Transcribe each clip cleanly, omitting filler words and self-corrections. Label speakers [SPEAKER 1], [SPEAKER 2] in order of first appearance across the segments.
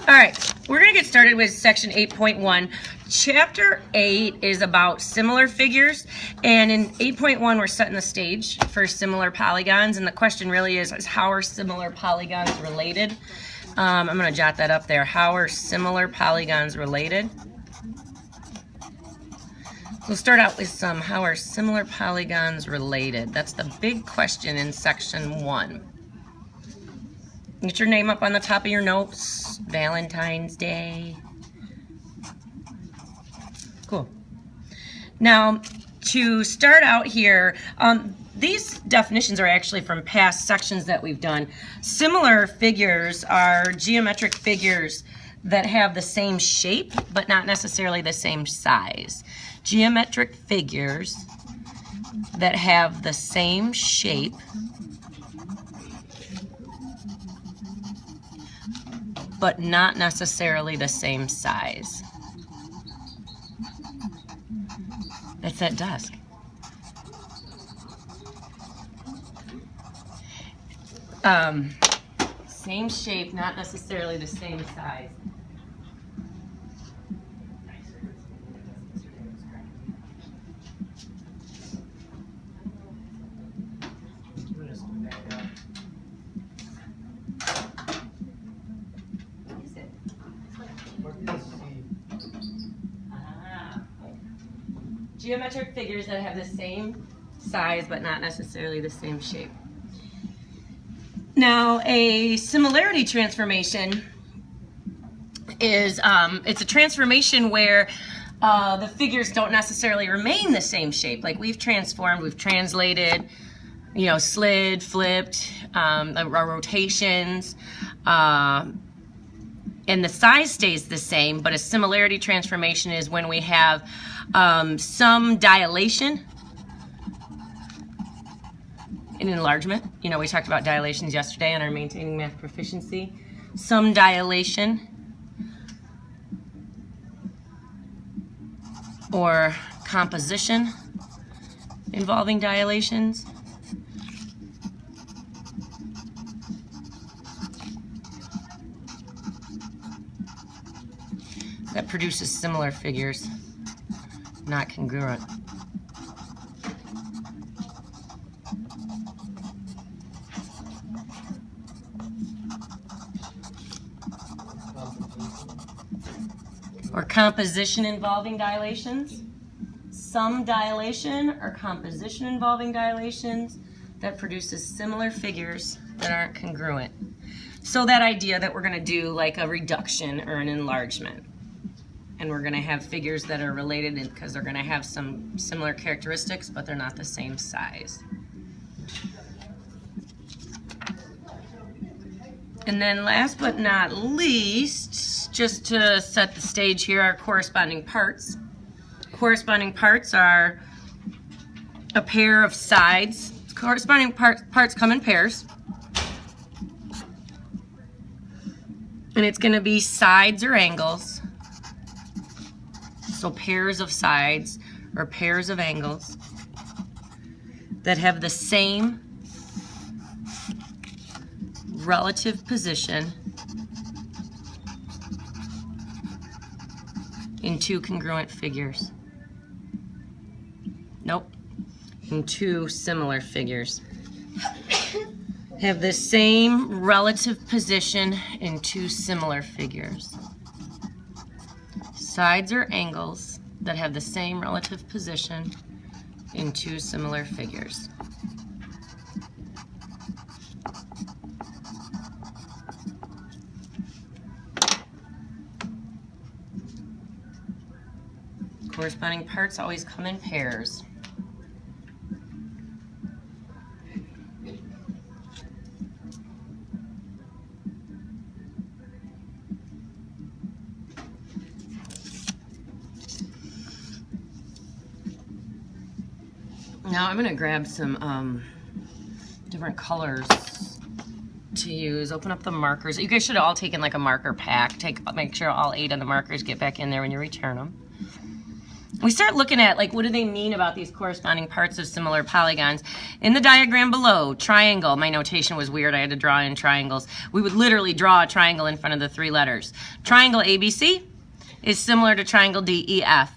[SPEAKER 1] All right, we're going to get started with section 8.1. Chapter 8 is about similar figures, and in 8.1 we're setting the stage for similar polygons, and the question really is how are similar polygons related? I'm going to jot that up there. How are similar polygons related? We'll start out with how are similar polygons related? That's the big question in section 1. Get your name up on the top of your notes. Valentine's Day. Cool. Now, to start out here, these definitions are actually from past sections that we've done. Similar figures are geometric figures that have the same shape, but not necessarily the same size. Geometric figures that have the same shape, but not necessarily the same size. That's that desk. Same shape, not necessarily the same size. Geometric figures that have the same size but not necessarily the same shape. Now, a similarity transformation is it's a transformation where the figures don't necessarily remain the same shape. Like we've transformed, we've translated, you know, slid, flipped, our rotations, and the size stays the same, but a similarity transformation is when we have some dilation and enlargement. You know, we talked about dilations yesterday on our Maintaining Math Proficiency. Some dilation or composition involving dilations. That produces similar figures, not congruent. Or composition involving dilations. Some dilation or composition involving dilations that produces similar figures that aren't congruent. So that idea that we're going to do like a reduction or an enlargement. And we're going to have figures that are related because they're going to have some similar characteristics, but they're not the same size. And then last but not least, just to set the stage here, are corresponding parts. Corresponding parts are a pair of sides. Corresponding parts come in pairs. And it's going to be sides or angles. So pairs of sides or pairs of angles that have the same relative position in two congruent figures. Nope. In two similar figures. Have the same relative position in two similar figures. Sides or angles that have the same relative position in two similar figures. Corresponding parts always come in pairs. Now I'm going to grab some different colors to use. Open up the markers. You guys should have all taken like a marker pack. Make sure all 8 of the markers get back in there when you return them. we start looking at, like, what do they mean about these corresponding parts of similar polygons. In the diagram below, triangle, my notation was weird, I had to draw in triangles. We would literally draw a triangle in front of the 3 letters. Triangle ABC is similar to triangle DEF.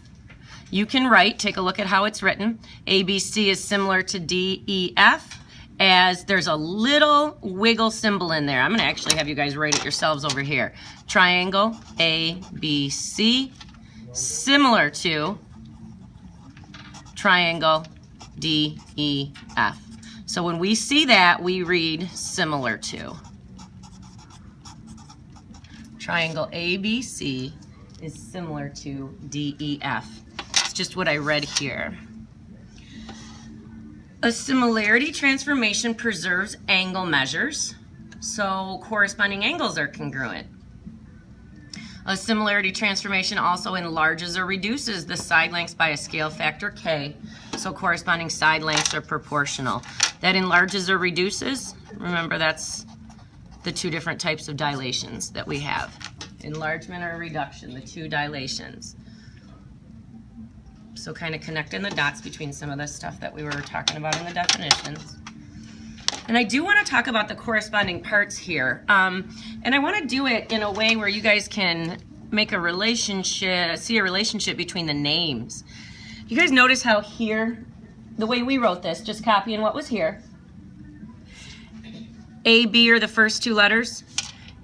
[SPEAKER 1] You can write, take a look at how it's written, ABC is similar to DEF, as there's a little wiggle symbol in there. I'm going to actually have you guys write it yourselves over here. Triangle ABC similar to triangle DEF. So when we see that, we read similar to. Triangle ABC is similar to DEF. It's just what I read here. A similarity transformation preserves angle measures, so corresponding angles are congruent. A similarity transformation also enlarges or reduces the side lengths by a scale factor k, so corresponding side lengths are proportional. That enlarges or reduces, remember that's the 2 different types of dilations that we have. Enlargement or reduction, the 2 dilations. So kind of connecting the dots between some of the stuff that we were talking about in the definitions. And I do want to talk about the corresponding parts here. And I want to do it in a way where you guys can make a relationship, see a relationship between the names. You guys notice how here, the way we wrote this, just copying what was here. A, B are the first 2 letters.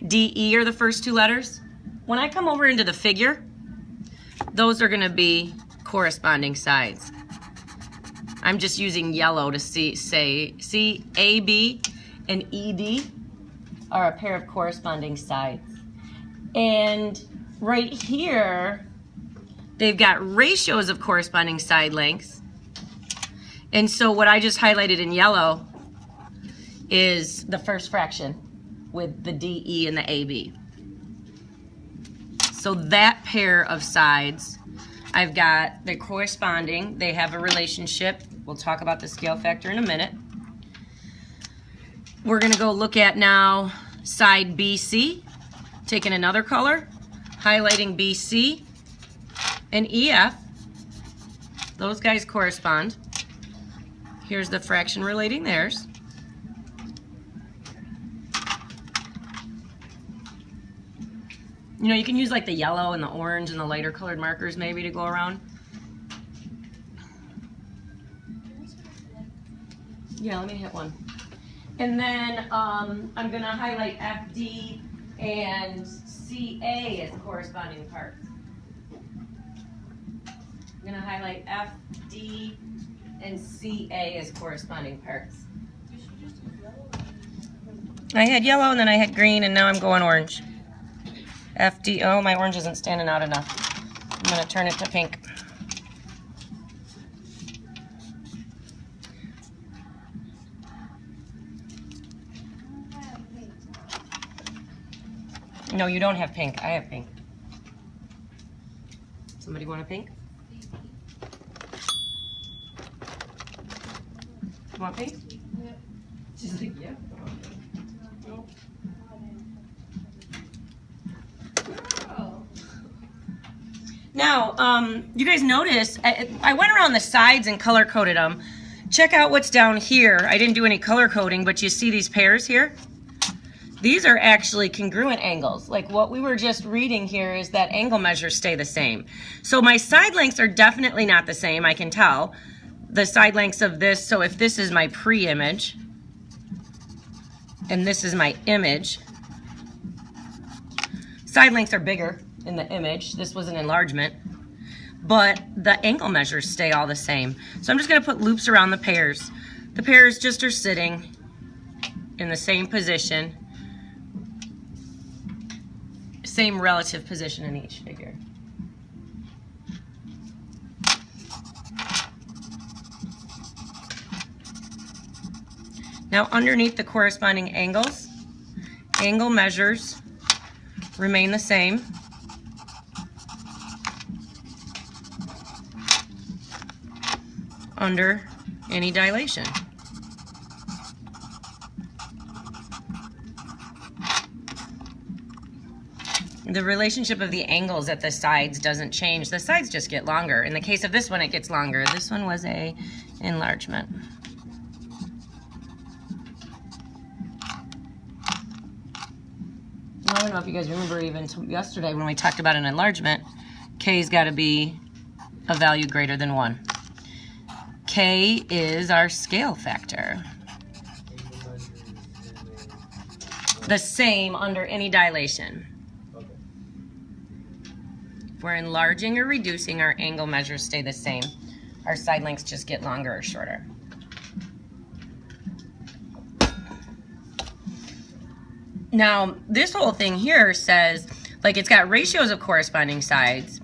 [SPEAKER 1] D, E are the first 2 letters. When I come over into the figure, those are going to be corresponding sides. I'm just using yellow to see AB and ED are a pair of corresponding sides. And right here, they've got ratios of corresponding side lengths. And so what I just highlighted in yellow is the first fraction with the DE and the AB. So that pair of sides, I've got the corresponding, they have a relationship. We'll talk about the scale factor in a minute. We're going to go look at now side BC, taking another color, highlighting BC and EF. Those guys correspond. Here's the fraction relating theirs. You know, you can use like the yellow and the orange and the lighter colored markers maybe to go around. Yeah, let me hit one. And then I'm going to highlight FD and CA as corresponding parts. I'm going to highlight FD and CA as corresponding parts. I had yellow and then I had green and now I'm going orange. FD, oh, my orange isn't standing out enough. I'm going to turn it to pink. No, you don't have pink. I have pink. Somebody want a pink? You want pink? Yeah. She's like, yeah. No. Now, you guys notice, I went around the sides and color coded them. Check out what's down here. I didn't do any color coding, but you see these pairs here? These are actually congruent angles. Like what we were just reading here is that angle measures stay the same. So my side lengths are definitely not the same, I can tell. The side lengths of this, so if this is my pre-image, and this is my image, side lengths are bigger in the image. This was an enlargement, but the angle measures stay all the same. So I'm just going to put loops around the pairs. The pairs just are sitting in the same position, same relative position in each figure. Now underneath the corresponding angles, angle measures remain the same. Under any dilation. the relationship of the angles at the sides doesn't change. The sides just get longer. In the case of this one, it gets longer. This one was a enlargement. I don't know if you guys remember even yesterday when we talked about an enlargement, K's got to be a value greater than 1. K is our scale factor. The same under any dilation. If we're enlarging or reducing, our angle measures stay the same. Our side lengths just get longer or shorter. Now, this whole thing here says, like, it's got ratios of corresponding sides.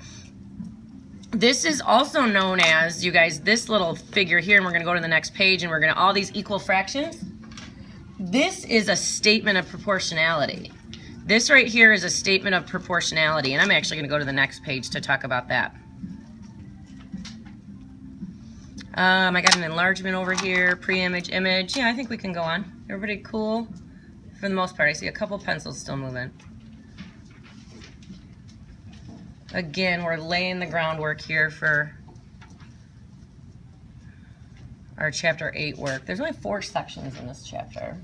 [SPEAKER 1] This is also known as, you guys, this little figure here, and we're going to go to the next page, and we're going to, all these equal fractions. This is a statement of proportionality. This right here is a statement of proportionality, and I'm actually going to go to the next page to talk about that. I got an enlargement over here, pre-image, image. Yeah, I think we can go on. Everybody cool? For the most part, I see a couple pencils still moving. Again, we're laying the groundwork here for our chapter 8 work. There's only 4 sections in this chapter.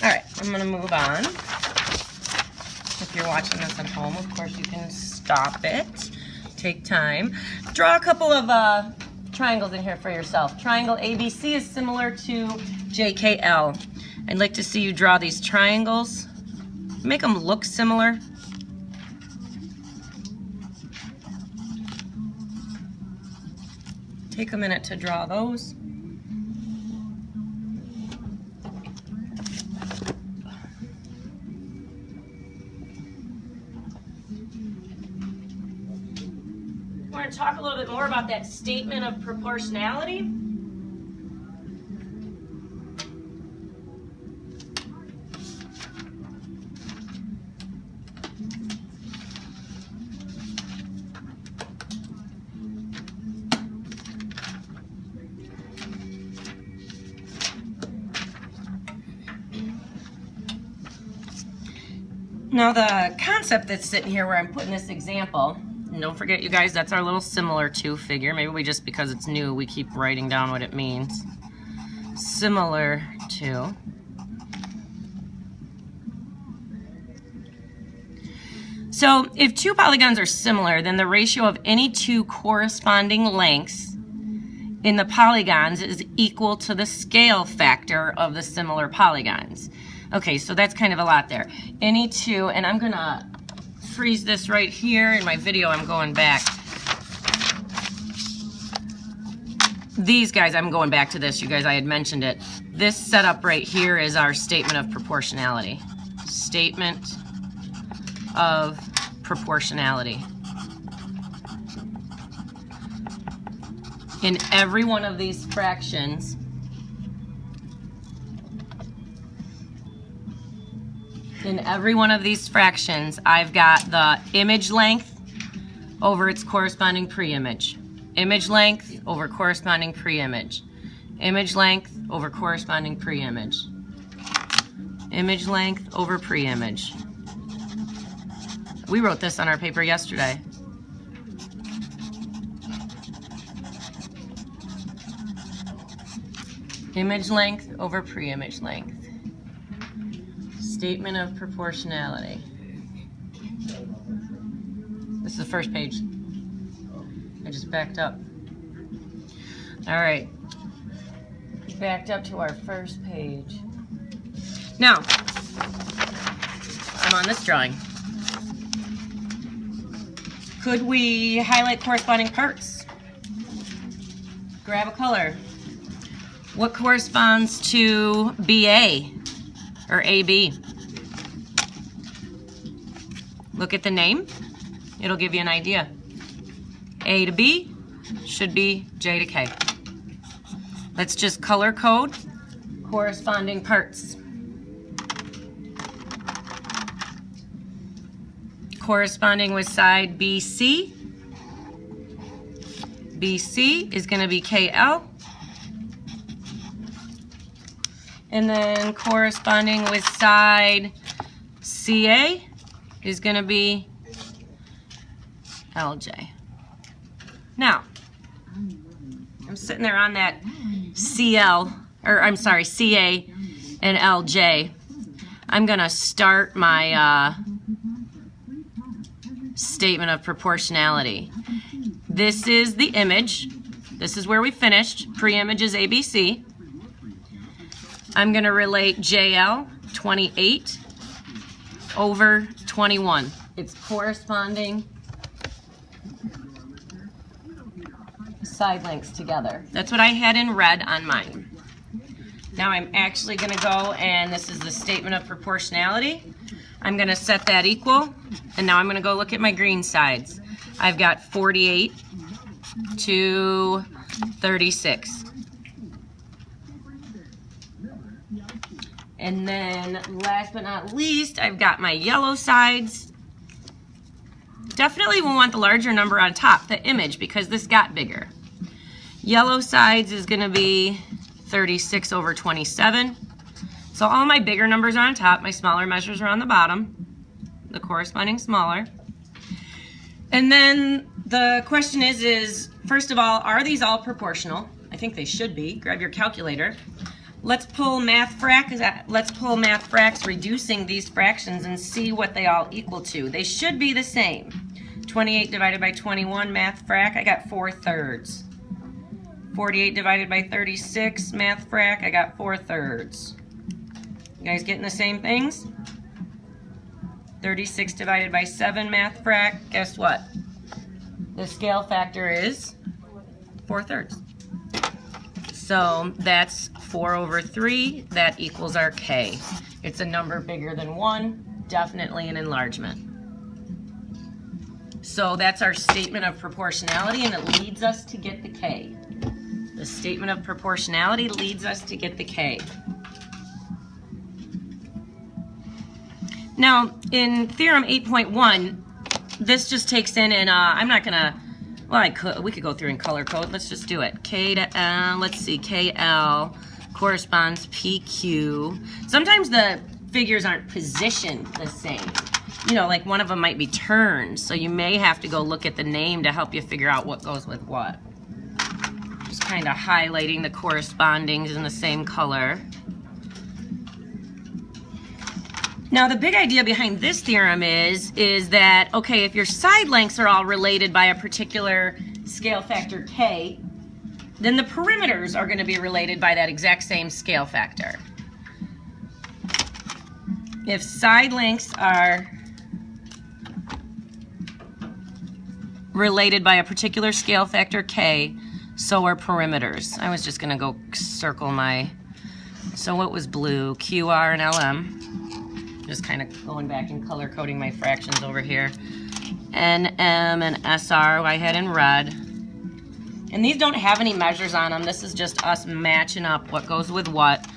[SPEAKER 1] All right, I'm going to move on. If you're watching this at home, of course, you can stop it. Take time. Draw a couple of triangles in here for yourself. Triangle ABC is similar to JKL. I'd like to see you draw these triangles. Make them look similar. Take a minute to draw those. We're going to talk a little bit more about that statement of proportionality. Now the concept that's sitting here where I'm putting this example, and don't forget you guys, that's our little similar to figure. Maybe we just, because it's new, we keep writing down what it means. Similar to. So if 2 polygons are similar, then the ratio of any 2 corresponding lengths in the polygons is equal to the scale factor of the similar polygons. Okay, so that's kind of a lot there. Any 2, and I'm gonna freeze this right here. In my video, I'm going back. These guys, I'm going back to this. You guys, I had mentioned it. This setup right here is our statement of proportionality. Statement of proportionality. In every one of these fractions, I've got the image length over its corresponding pre-image. Image length over corresponding pre-image. Image length over corresponding pre-image. Image length over pre-image. We wrote this on our paper yesterday. Image length over pre-image length. Statement of proportionality. This is the first page. I just backed up. All right. Backed up to our first page. Now, I'm on this drawing. Could we highlight corresponding parts? Grab a color. What corresponds to BA or AB? Look at the name. It'll give you an idea. A to B should be J to K. Let's just color code corresponding parts. Corresponding with side BC. BC is going to be KL. And then corresponding with side CA is going to be LJ. Now, I'm sitting there on that CA and LJ. I'm going to start my statement of proportionality. This is the image. This is where we finished. Pre-image is ABC. I'm going to relate JL 28 over 21. It's corresponding side lengths together. That's what I had in red on mine. Now I'm actually going to go, and this is the statement of proportionality. I'm going to set that equal, and now I'm going to go look at my green sides. I've got 48 to 36. And then last but not least, I've got my yellow sides. Definitely we'll want the larger number on top, the image, because this got bigger. Yellow sides is going to be 36 over 27. So all my bigger numbers are on top, my smaller measures are on the bottom, the corresponding smaller. And then the question is first of all, are these all proportional? I think they should be. Grab your calculator. Let's pull math fracs reducing these fractions and see what they all equal to. They should be the same. 28 divided by 21, math frac, I got 4/3. 48 divided by 36, math frac, I got 4/3. You guys getting the same things? 36 divided by 7, math frac, guess what? The scale factor is 4/3. So that's 4 over 3, that equals our K. It's a number bigger than 1, definitely an enlargement. So that's our statement of proportionality, and it leads us to get the K. The statement of proportionality leads us to get the K. Now, in Theorem 8.1, this just takes in, and I'm not going to, well, we could go through in color code. Let's just do it. K to L, let's see, KL corresponds PQ. Sometimes the figures aren't positioned the same. You know, like one of them might be turned, so you may have to go look at the name to help you figure out what goes with what. Just kind of highlighting the correspondings in the same color. Now the big idea behind this theorem is that, okay, if your side lengths are all related by a particular scale factor K, then the perimeters are going to be related by that exact same scale factor. If side lengths are related by a particular scale factor K, so are perimeters. I was just going to go circle my, so what was blue? QR and LM. Just kind of going back and color coding my fractions over here. NM and SR I had in red. And these don't have any measures on them. This is just us matching up what goes with what.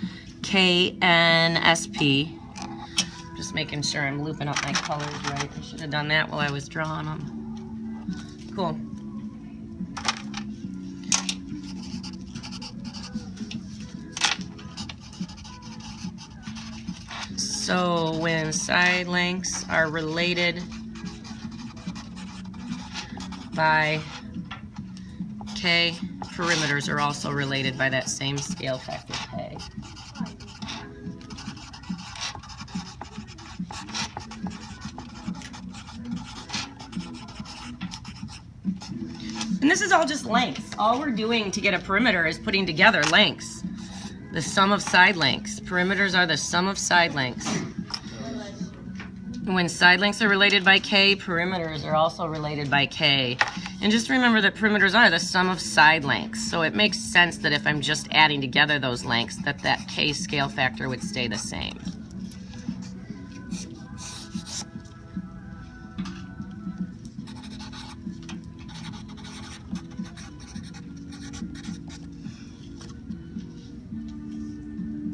[SPEAKER 1] KNSP. Just making sure I'm looping up my colors right. I should have done that while I was drawing them. Cool. So when side lengths are related by K, perimeters are also related by that same scale factor K. And this is all just lengths. All we're doing to get a perimeter is putting together lengths. The sum of side lengths. Perimeters are the sum of side lengths. When side lengths are related by K, perimeters are also related by K. And just remember that perimeters are the sum of side lengths. So it makes sense that if I'm just adding together those lengths, that K scale factor would stay the same.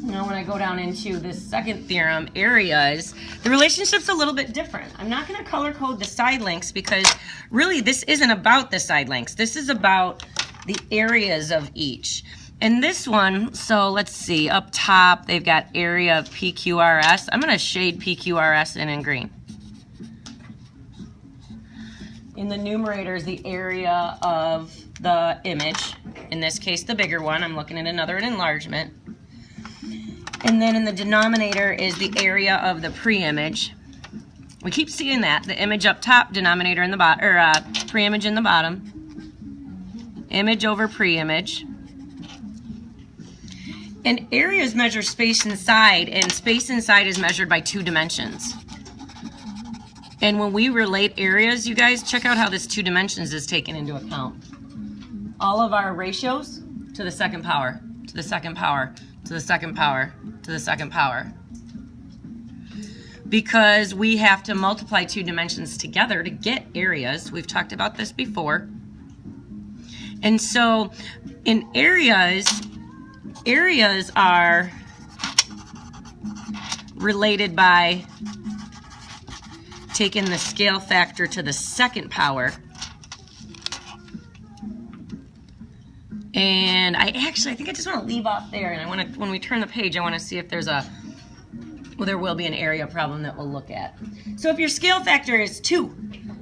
[SPEAKER 1] Now when I go down into this second theorem, areas, the relationship's a little bit different. I'm not going to color code the side lengths because really this isn't about the side lengths. This is about the areas of each. And this one, so let's see, up top they've got area of PQRS. I'm going to shade PQRS in green. In the numerator is the area of the image. In this case, the bigger one. I'm looking at another enlargement. And then in the denominator is the area of the pre-image. We keep seeing that. The image up top, denominator in the bottom, or pre-image in the bottom. Image over pre-image. And areas measure space inside, and space inside is measured by 2 dimensions. And when we relate areas, you guys, check out how this 2 dimensions is taken into account. All of our ratios to the second power, to the second power, to the second power, to the second power. Because we have to multiply 2 dimensions together to get areas. We've talked about this before. And so in areas are related by taking the scale factor to the second power. And I think I just want to leave off there, and I want to, when we turn the page, I want to see if there's there will be an area problem that we'll look at. So if your scale factor is 2,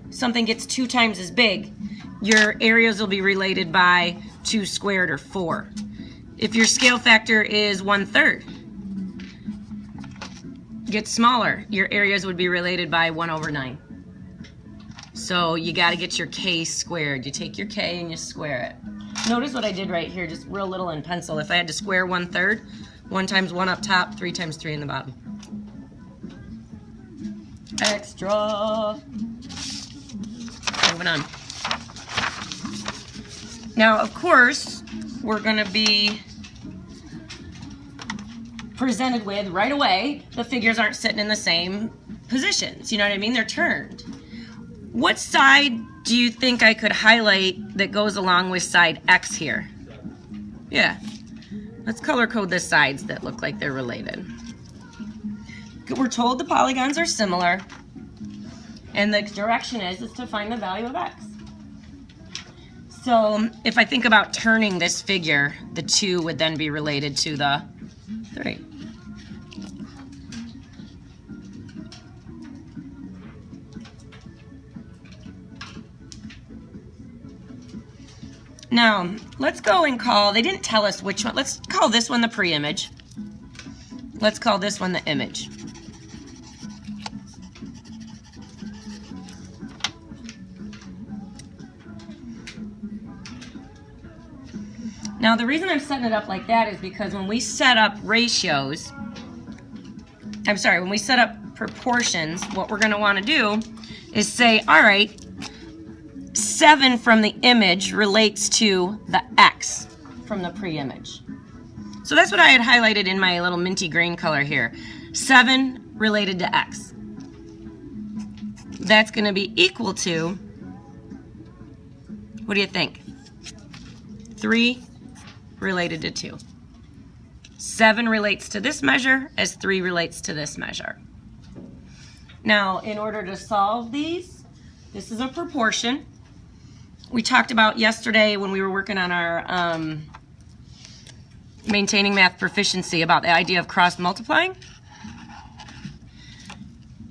[SPEAKER 1] something gets 2 times as big, your areas will be related by 2 squared or 4. If your scale factor is 1/3, gets smaller, your areas would be related by 1/9. So you got to get your k squared. You take your k and you square it. Notice what I did right here, just real little in pencil. If I had to square 1/3, 1 times 1 up top, 3 times 3 in the bottom. Extra. Moving on. Now, of course, we're going to be presented with, right away, the figures aren't sitting in the same positions. You know what I mean? They're turned. What side do you think I could highlight that goes along with side X here? Yeah. Let's color code the sides that look like they're related. We're told the polygons are similar, and the direction is to find the value of X. So if I think about turning this figure, the 2 would then be related to the 3. Now, let's go and call, they didn't tell us which one, let's call this one the pre-image. Let's call this one the image. Now, the reason I'm setting it up like that is because when we set up ratios, when we set up proportions, what we're going to want to do is say, all right, 7 from the image relates to the X from the pre-image. So that's what I had highlighted in my little minty green color here. 7 related to X. That's going to be equal to, what do you think? 3 related to 2. 7 relates to this measure as 3 relates to this measure. Now, in order to solve these, this is a proportion. We talked about yesterday when we were working on our maintaining math proficiency about the idea of cross multiplying.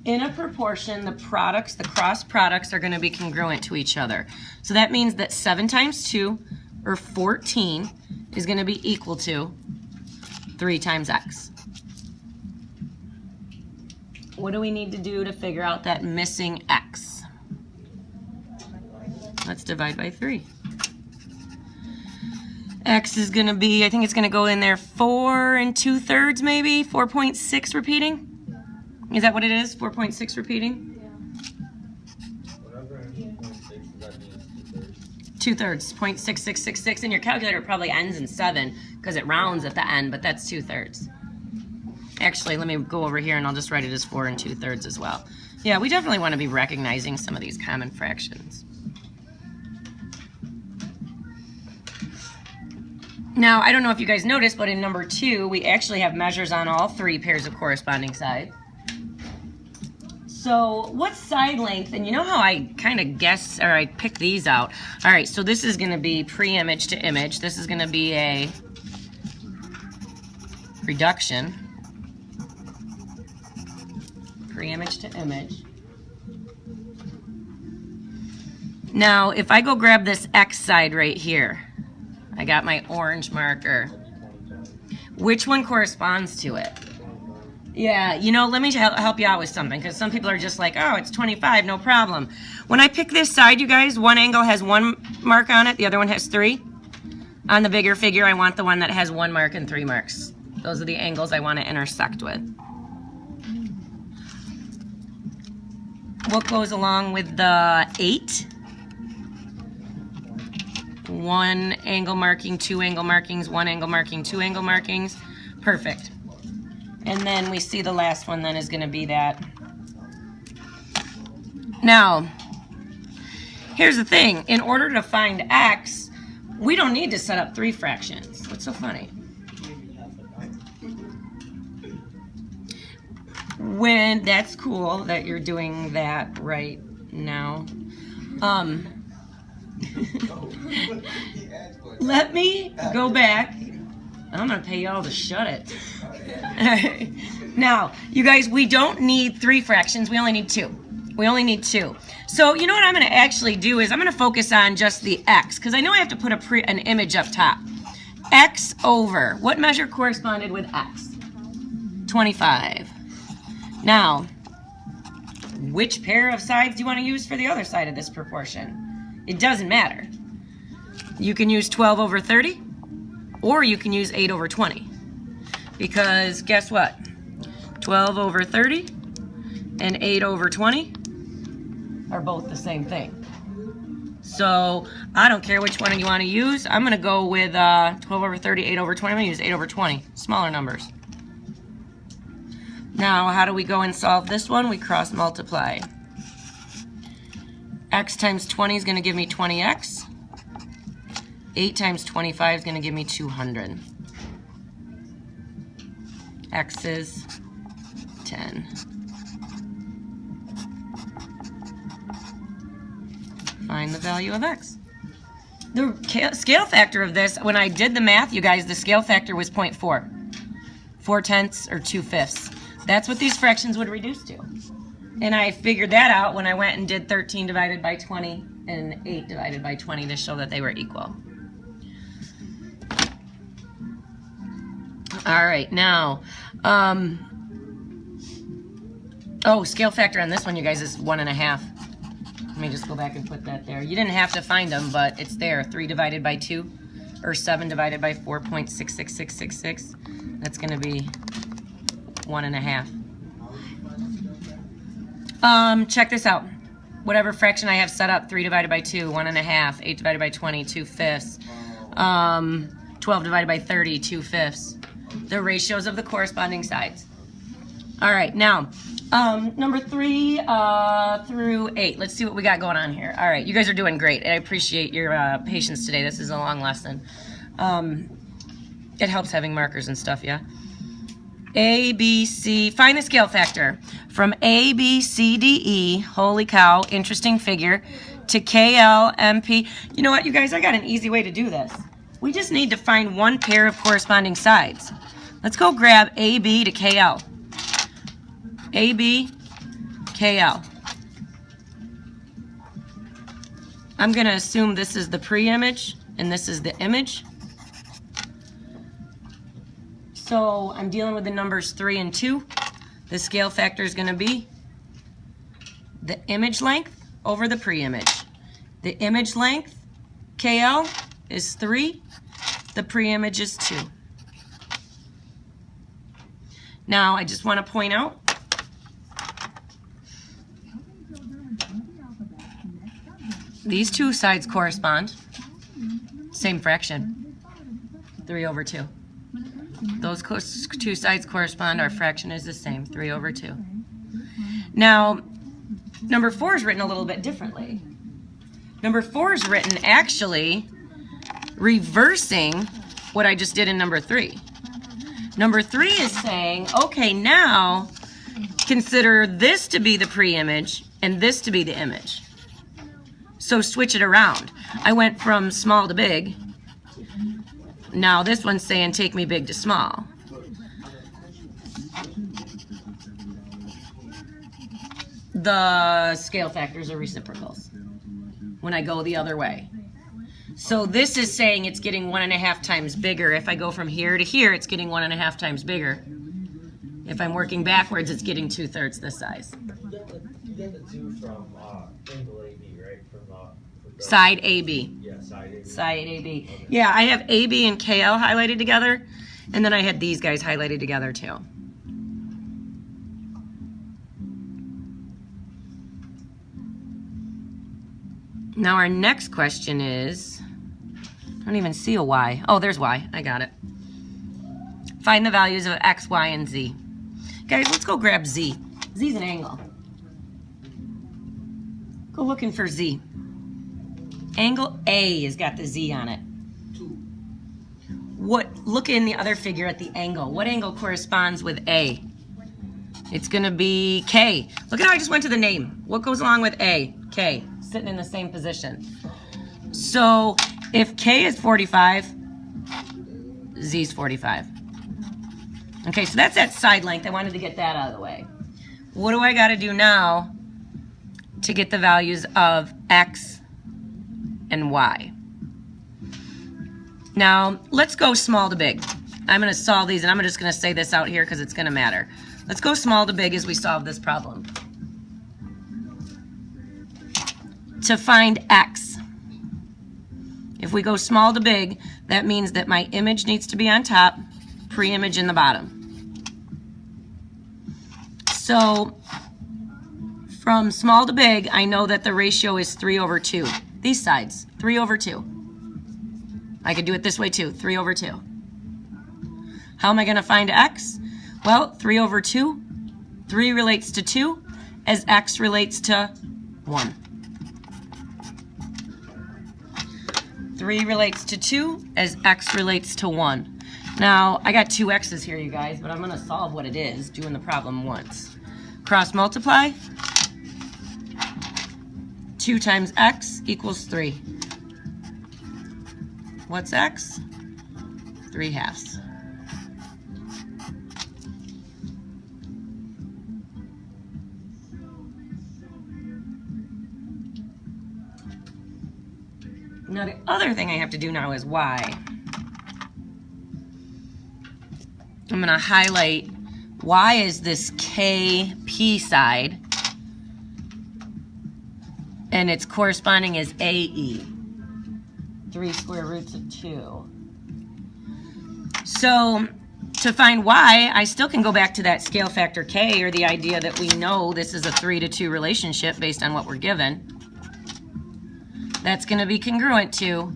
[SPEAKER 1] In a proportion, the products, the cross products, are going to be congruent to each other. So that means that 7 times 2, or 14, is going to be equal to 3 times X. What do we need to do to figure out that missing X? Let's divide by 3. X is going to be, I think it's going to go in there 4 2/3 maybe, 4.6 repeating. Is that what it is? 4.6 repeating? 2/3, 0.6666, and your calculator probably ends in 7 because it rounds at the end, but that's 2/3. Actually, let me go over here and I'll just write it as 4 2/3 as well. Yeah, we definitely want to be recognizing some of these common fractions. Now, I don't know if you guys noticed, but in number 2, we actually have measures on all 3 pairs of corresponding sides. So what side length, and you know how I kind of guess, or I pick these out. All right, so this is going to be pre-image to image. This is going to be a reduction, pre-image to image. Now, if I go grab this X side right here, I got my orange marker. Which one corresponds to it? Yeah, you know, let me help you out with something, because some people are just like, oh, it's 25, no problem. When I pick this side, you guys, one angle has 1 mark on it, the other one has 3. On the bigger figure, I want the one that has 1 mark and 3 marks. Those are the angles I want to intersect with. What goes along with the 8? 1 angle marking, 2 angle markings, 1 angle marking, 2 angle markings. Perfect. And then we see the last one then is going to be that. Now, here's the thing. In order to find X, we don't need to set up 3 fractions. What's so funny? When that's cool that you're doing that right now. Let me go back. I'm going to pay y'all to shut it. Now, you guys, we don't need 3 fractions. We only need 2. We only need 2. So, you know what I'm going to actually do is I'm going to focus on just the X, because I know I have to put an image up top. X over. What measure corresponded with X? 25. Now, which pair of sides do you want to use for the other side of this proportion? It doesn't matter. You can use 12 over 30, or you can use 8 over 20. Because guess what? 12 over 30 and 8 over 20 are both the same thing. So I don't care which one you want to use. I'm going to go with 12 over 30, 8 over 20. I'm going to use 8 over 20, smaller numbers. Now, how do we go and solve this one? We cross multiply. X times 20 is going to give me 20x. 8 times 25 is going to give me 200. X is 10. Find the value of X. The scale factor of this, when I did the math, you guys, the scale factor was 0.4. 4/10 or 2/5. That's what these fractions would reduce to. And I figured that out when I went and did 13 divided by 20 and 8 divided by 20 to show that they were equal. All right, now, scale factor on this one, you guys, is 1.5. Let me just go back and put that there. You didn't have to find them, but it's there. 3 divided by 2, or 7 divided by 4.66666. That's going to be 1.5. Check this out. Whatever fraction I have set up, 3 divided by 2, 1.5. 8 divided by 20, 2/5. 12 divided by 30, 2/5. The ratios of the corresponding sides. All right, now, number 3 through 8. Let's see what we got going on here. All right, you guys are doing great. I appreciate your patience today. This is a long lesson. It helps having markers and stuff, yeah? A, B, C. Find the scale factor. From A, B, C, D, E, holy cow, interesting figure, to K, L, M, P. You know what, you guys, I got an easy way to do this. We just need to find one pair of corresponding sides. Let's go grab AB to KL. AB, KL. I'm going to assume this is the pre-image and this is the image. So I'm dealing with the numbers 3 and 2. The scale factor is going to be the image length over the pre-image. The image length, KL, is 3. The pre-image is 2. Now, I just want to point out these two sides correspond. Same fraction, 3 over 2. Those two sides correspond. Our fraction is the same, 3 over 2. Now, number 4 is written a little bit differently. Number 4 is written actually reversing what I just did in number 3. Number 3 is saying, okay, now consider this to be the pre-image and this to be the image. So switch it around. I went from small to big. Now this one's saying take me big to small. the scale factors are reciprocals when I go the other way. So this is saying it's getting 1.5 times bigger. If I go from here to here, it's getting 1.5 times bigger. If I'm working backwards, it's getting 2/3 this size.
[SPEAKER 2] You get the 2 from angle AB, right? From
[SPEAKER 1] side AB.
[SPEAKER 2] Yeah, side AB.
[SPEAKER 1] Side AB.
[SPEAKER 2] Okay.
[SPEAKER 1] Yeah, I have AB and KL highlighted together, and then I had these guys highlighted together too. Now our next question is, I don't even see a Y. Oh, there's Y. I got it. Find the values of X, Y, and Z. Guys, let's go grab Z. Z's an angle. Go looking for Z. Angle A has got the Z on it. Look in the other figure at the angle. What angle corresponds with A? It's gonna be K. Look at how I just went to the name. What goes along with A? K, sitting in the same position. So if K is 45, Z is 45. Okay, so that's that side length. I wanted to get that out of the way. What do I gotta do now to get the values of X and Y? Now, let's go small to big. I'm going to solve these, and I'm just going to say this out here because it's going to matter. Let's go small to big as we solve this problem. To find X, if we go small to big, that means that my image needs to be on top, pre-image in the bottom. So, from small to big, I know that the ratio is 3/2. These sides, 3/2. I could do it this way too, 3/2. How am I going to find X? Well, 3/2, 3 relates to 2, as X relates to 1. 3 relates to 2, as X relates to 1. Now, I got 2 X's here, you guys, but I'm going to solve what it is, doing the problem once. Cross multiply. 2 times X equals 3. What's X? 3/2. Now the other thing I have to do now is Y. I'm going to highlight Y is this KP side, and its corresponding is AE. 3 square roots of 2. So to find Y, I still can go back to that scale factor K, or the idea that we know this is a 3-to-2 relationship based on what we're given. That's going to be congruent to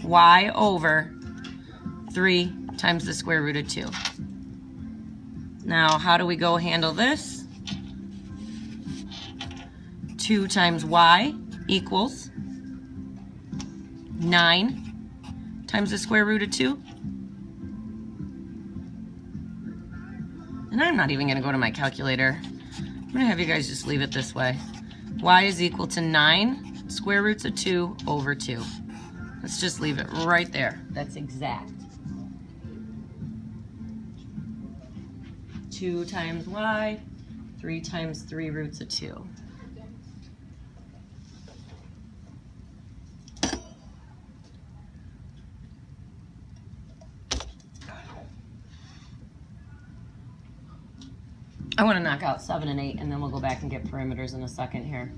[SPEAKER 1] Y over 3 times the square root of 2. Now, how do we go handle this? 2 times Y equals 9 times the square root of 2. And I'm not even going to go to my calculator. I'm going to have you guys just leave it this way. Y is equal to 9 square roots of 2 over 2. Let's just leave it right there. That's exact. 2 times Y, 3 times 3 roots of 2. I want to knock out 7 and 8, and then we'll go back and get perimeters in a second here.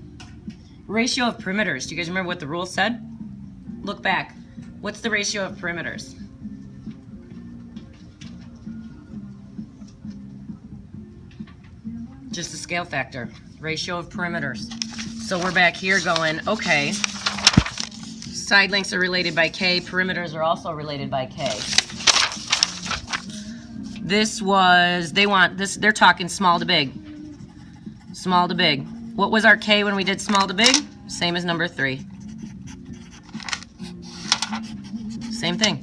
[SPEAKER 1] Ratio of perimeters. Do you guys remember what the rule said? Look back. What's the ratio of perimeters? Just a scale factor. Ratio of perimeters. So we're back here going, okay, side lengths are related by K, perimeters are also related by K. This was, they want this, they're talking small to big. Small to big. What was our K when we did small to big? Same as number 3. Same thing.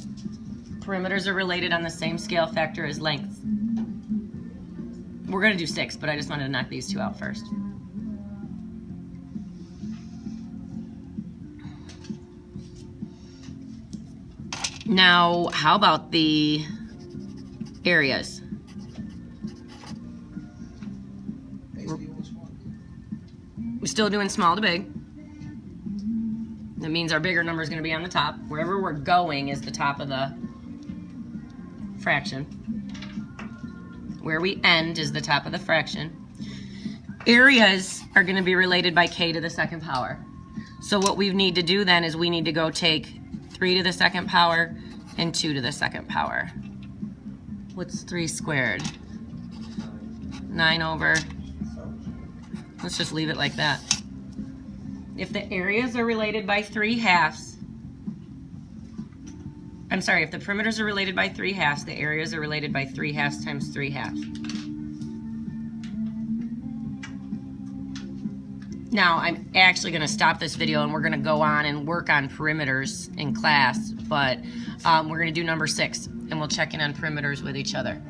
[SPEAKER 1] Perimeters are related on the same scale factor as lengths. We're going to do 6, but I just wanted to knock these 2 out first. Now, how about the areas? We're still doing small to big. That means our bigger number is going to be on the top. Wherever we're going is the top of the fraction. Where we end is the top of the fraction. Areas are going to be related by k to the second power. So what we need to do then is we need to go take 3 to the second power and 2 to the second power. What's 3 squared? 9 over. Let's just leave it like that. If the areas are related by 3 halves, I'm sorry, if the perimeters are related by 3 halves, the areas are related by 3 halves times 3 halves. Now, I'm actually going to stop this video and we're going to go on and work on perimeters in class, but we're going to do number 6 and we'll check in on perimeters with each other.